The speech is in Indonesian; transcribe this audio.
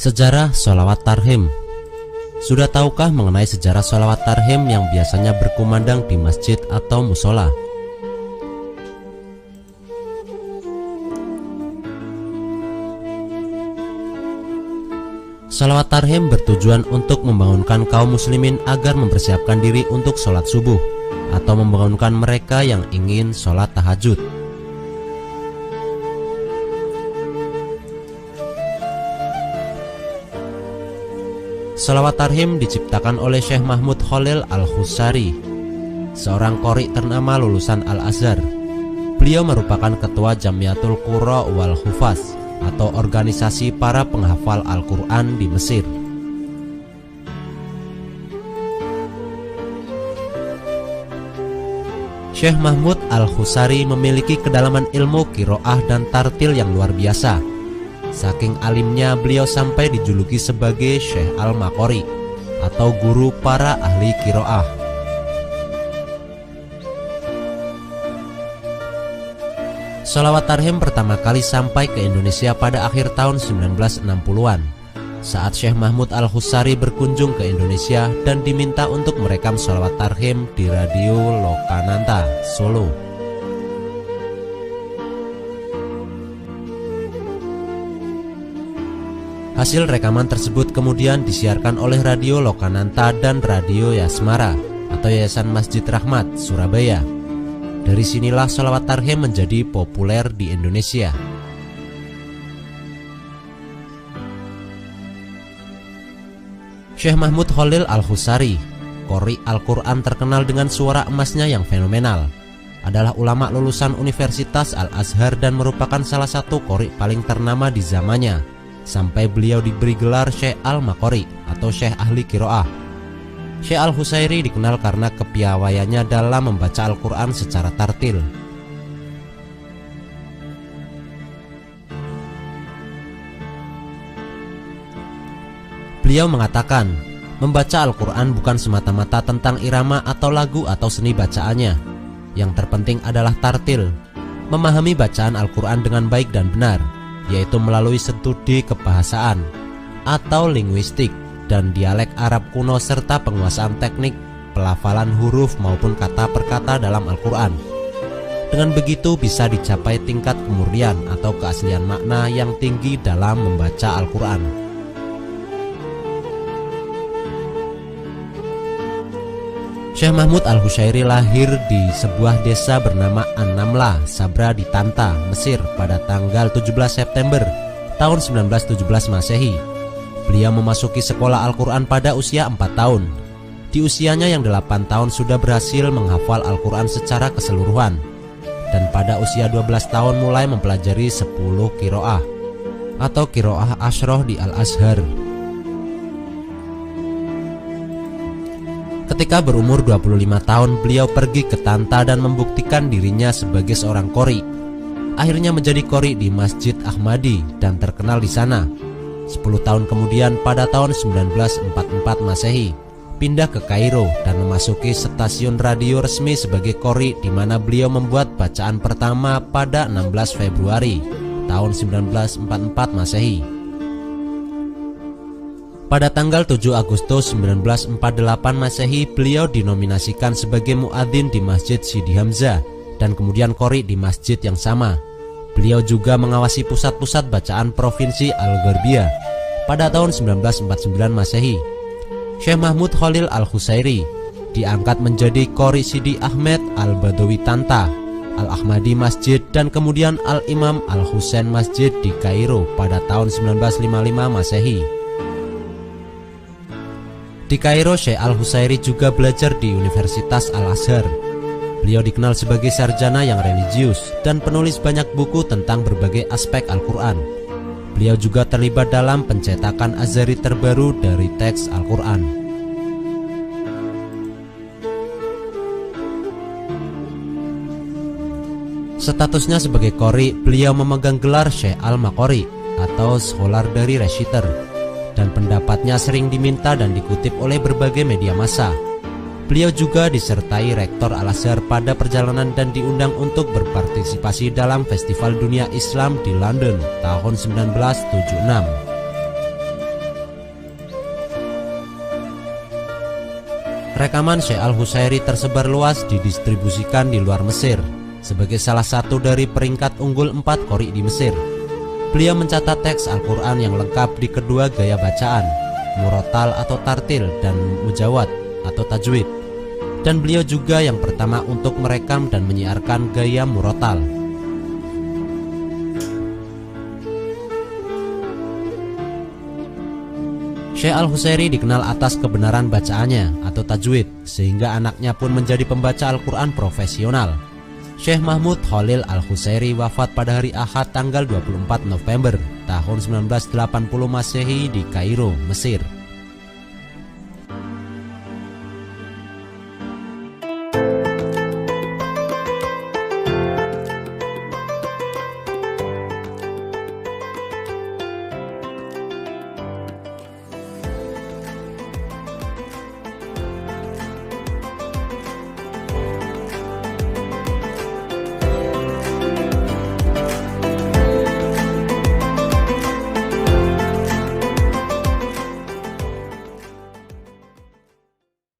Sejarah sholawat tarhim. Sudah tahukah mengenai sejarah sholawat tarhim yang biasanya berkumandang di masjid atau musola? Sholawat tarhim bertujuan untuk membangunkan kaum muslimin agar mempersiapkan diri untuk sholat subuh, atau membangunkan mereka yang ingin sholat tahajud. Sholawat tarhim diciptakan oleh Syekh Mahmud Khalil Al-Husari, seorang qori ternama lulusan Al-Azhar. Beliau merupakan ketua Jamiatul Qurra wal Hufaz, atau organisasi para penghafal Al-Quran di Mesir. Syekh Mahmud Al-Husari memiliki kedalaman ilmu qiraah dan tartil yang luar biasa. Saking alimnya, beliau sampai dijuluki sebagai Syekh Al-Maqori, atau guru para ahli qiraah. Sholawat tarhim pertama kali sampai ke Indonesia pada akhir tahun 1960-an, saat Syekh Mahmud Al-Husari berkunjung ke Indonesia dan diminta untuk merekam sholawat tarhim di Radio Lokananta, Solo. Hasil rekaman tersebut kemudian disiarkan oleh Radio Lokananta dan Radio Yasmara atau Yayasan Masjid Rahmat, Surabaya. Dari sinilah sholawat tarhim menjadi populer di Indonesia. Syekh Mahmud Khalil Al-Husari, qori Al-Quran terkenal dengan suara emasnya yang fenomenal, adalah ulama lulusan Universitas Al-Azhar dan merupakan salah satu qori paling ternama di zamannya, sampai beliau diberi gelar Syekh Al-Maqori atau Syekh ahli qiraah. Syekh Al-Husairi dikenal karena kepiawaiannya dalam membaca Al-Quran secara tartil. Beliau mengatakan, membaca Al-Quran bukan semata-mata tentang irama atau lagu atau seni bacaannya. Yang terpenting adalah tartil, memahami bacaan Al-Quran dengan baik dan benar, yaitu melalui studi kebahasaan atau linguistik dan dialek Arab kuno serta penguasaan teknik pelafalan huruf maupun kata per kata dalam Al-Quran. Dengan begitu bisa dicapai tingkat kemurnian atau keaslian makna yang tinggi dalam membaca Al-Quran. Syekh Mahmud Al-Hushairi lahir di sebuah desa bernama An-Namlah, Sabra di Tanta, Mesir pada tanggal 17 September tahun 1917 Masehi. Beliau memasuki sekolah Al-Quran pada usia 4 tahun. Di usianya yang 8 tahun sudah berhasil menghafal Al-Quran secara keseluruhan. Dan pada usia 12 tahun mulai mempelajari 10 qiraah atau qiraah asyroh di Al-Azhar. Ketika berumur 25 tahun, beliau pergi ke Tanta dan membuktikan dirinya sebagai seorang qori. Akhirnya menjadi qori di Masjid Ahmadi dan terkenal di sana. 10 tahun kemudian pada tahun 1944 Masehi, pindah ke Kairo dan memasuki stasiun radio resmi sebagai qori, di mana beliau membuat bacaan pertama pada 16 Februari tahun 1944 Masehi. Pada tanggal 7 Agustus 1948 Masehi, beliau dinominasikan sebagai muadzin di Masjid Sidi Hamzah dan kemudian qori di masjid yang sama. Beliau juga mengawasi pusat-pusat bacaan Provinsi Al-Gharbiyah pada tahun 1949 Masehi. Syekh Mahmud Khalil Al-Husairi diangkat menjadi qori Sidi Ahmed Al-Badawi Tanta, Al-Ahmadi Masjid dan kemudian Al-Imam Al-Husain Masjid di Kairo pada tahun 1955 Masehi. Di Kairo, Syekh Al-Husairi juga belajar di Universitas Al-Azhar. Beliau dikenal sebagai sarjana yang religius dan penulis banyak buku tentang berbagai aspek Al-Quran. Beliau juga terlibat dalam pencetakan Azhari terbaru dari teks Al-Quran. Statusnya sebagai qori, beliau memegang gelar Syekh Al-Maqori atau scholar dari reciter, dan pendapatnya sering diminta dan dikutip oleh berbagai media massa. Beliau juga disertai Rektor Al-Azhar pada perjalanan dan diundang untuk berpartisipasi dalam Festival Dunia Islam di London tahun 1976. Rekaman Syekh Al-Husairi tersebar luas didistribusikan di luar Mesir sebagai salah satu dari peringkat unggul 4 qori di Mesir. Beliau mencatat teks Al-Quran yang lengkap di kedua gaya bacaan, murotal atau tartil dan mujawad atau tajwid. Dan beliau juga yang pertama untuk merekam dan menyiarkan gaya murotal. Syekh Al-Husairi dikenal atas kebenaran bacaannya atau tajwid, sehingga anaknya pun menjadi pembaca Al-Quran profesional. Syekh Mahmud Khalil Al-Husairi wafat pada hari Ahad tanggal 24 November tahun 1980 Masehi di Kairo, Mesir.